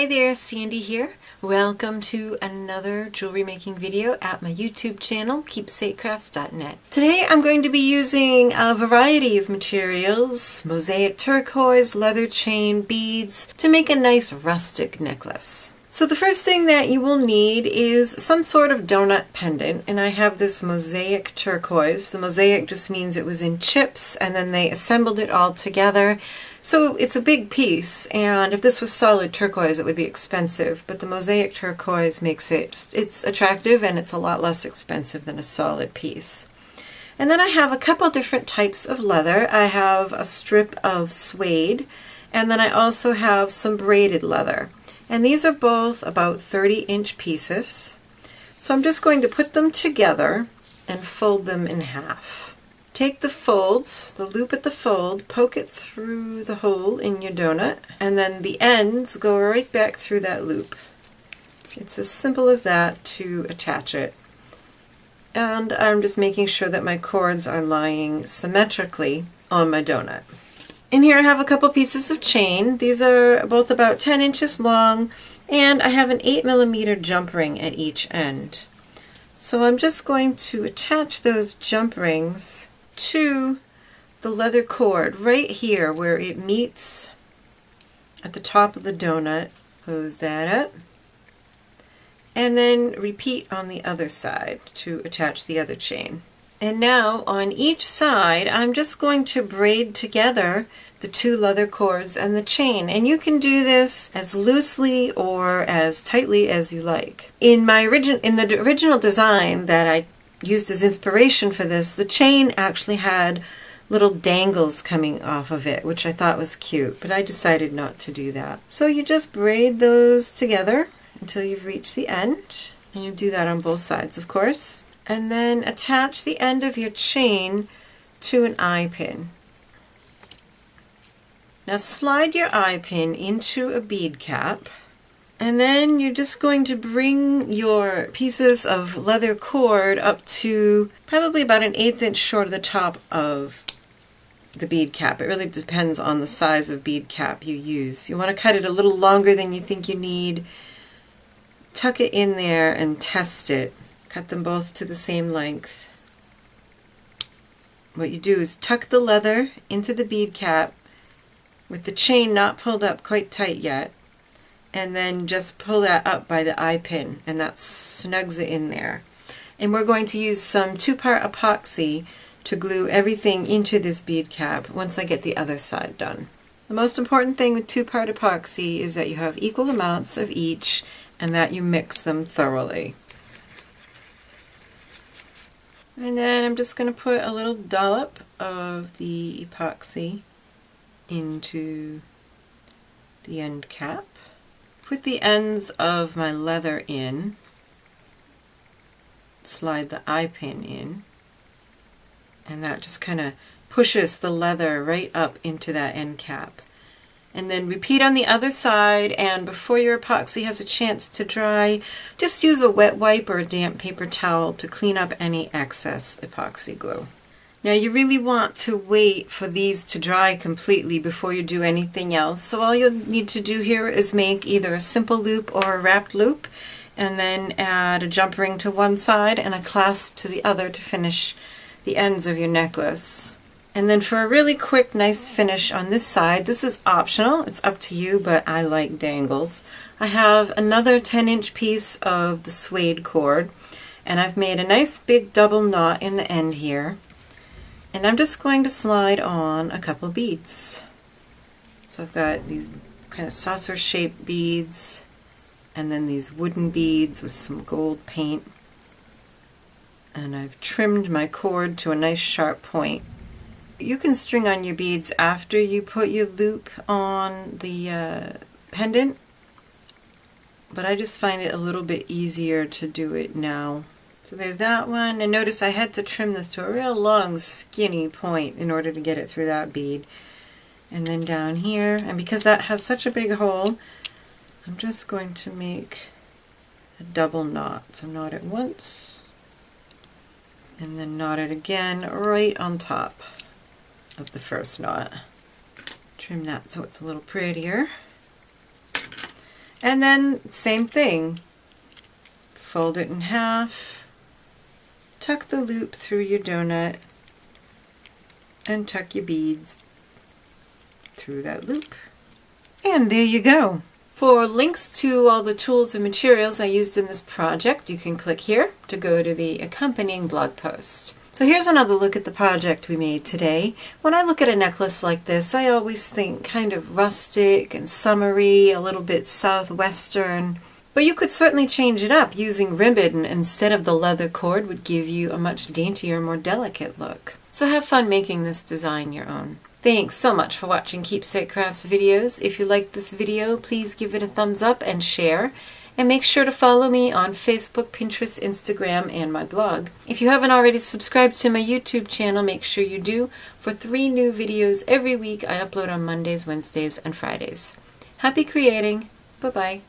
Hi there, Sandy here. Welcome to another jewelry making video at my YouTube channel, keepsakecrafts.net. Today I'm going to be using a variety of materials, mosaic turquoise, leather chain, beads, to make a nice rustic necklace. So the first thing that you will need is some sort of donut pendant, and I have this mosaic turquoise. The mosaic just means it was in chips and then they assembled it all together. So it's a big piece, and if this was solid turquoise it would be expensive, but the mosaic turquoise makes it's attractive and it's a lot less expensive than a solid piece. And then I have a couple different types of leather. I have a strip of suede, and then I also have some braided leather. And these are both about 30-inch pieces. So I'm just going to put them together and fold them in half. Take the folds, the loop at the fold, poke it through the hole in your donut, and then the ends go right back through that loop. It's as simple as that to attach it. And I'm just making sure that my cords are lying symmetrically on my donut. In here I have a couple pieces of chain. These are both about 10 inches long, and I have an 8mm jump ring at each end. So I'm just going to attach those jump rings to the leather cord right here where it meets at the top of the donut. Close that up. And then repeat on the other side to attach the other chain. And now on each side I'm just going to braid together the two leather cords and the chain, and you can do this as loosely or as tightly as you like. In the original design that I used as inspiration for this, the chain actually had little dangles coming off of it, which I thought was cute, but I decided not to do that. So you just braid those together until you've reached the end, and you do that on both sides, of course. And then attach the end of your chain to an eye pin. Now slide your eye pin into a bead cap, and then you're just going to bring your pieces of leather cord up to probably about an 1/8 inch short of the top of the bead cap. It really depends on the size of bead cap you use. You want to cut it a little longer than you think you need. Tuck it in there and test it. Cut them both to the same length. What you do is tuck the leather into the bead cap with the chain not pulled up quite tight yet, and then just pull that up by the eye pin, and that snugs it in there. And we're going to use some 2-part epoxy to glue everything into this bead cap once I get the other side done. The most important thing with 2-part epoxy is that you have equal amounts of each and that you mix them thoroughly. And then I'm just going to put a little dollop of the epoxy into the end cap. Put the ends of my leather in. Slide the eye pin in. And that just kind of pushes the leather right up into that end cap. And then repeat on the other side, and before your epoxy has a chance to dry, just use a wet wipe or a damp paper towel to clean up any excess epoxy glue. Now you really want to wait for these to dry completely before you do anything else. So all you'll need to do here is make either a simple loop or a wrapped loop, and then add a jump ring to one side and a clasp to the other to finish the ends of your necklace. And then for a really quick, nice finish on this side, this is optional, it's up to you, but I like dangles. I have another 10-inch piece of the suede cord, and I've made a nice big double knot in the end here. And I'm just going to slide on a couple beads. So I've got these kind of saucer-shaped beads, and then these wooden beads with some gold paint. And I've trimmed my cord to a nice sharp point. You can string on your beads after you put your loop on the pendant, but I just find it a little bit easier to do it now. So there's that one, and notice I had to trim this to a real long skinny point in order to get it through that bead. And then down here, and because that has such a big hole, I'm just going to make a double knot. So knot it once, and then knot it again right on top of the first knot. Trim that so it's a little prettier. And then same thing. Fold it in half, tuck the loop through your donut, and tuck your beads through that loop. And there you go. For links to all the tools and materials I used in this project, you can click here to go to the accompanying blog post. So here's another look at the project we made today. When I look at a necklace like this, I always think kind of rustic and summery, a little bit southwestern. But you could certainly change it up. Using ribbon instead of the leather cord would give you a much daintier, more delicate look. So have fun making this design your own. Thanks so much for watching Keepsake Crafts videos. If you liked this video, please give it a thumbs up and share. And make sure to follow me on Facebook, Pinterest, Instagram, and my blog. If you haven't already subscribed to my YouTube channel, make sure you do. For 3 new videos every week, I upload on Mondays, Wednesdays, and Fridays. Happy creating! Bye-bye.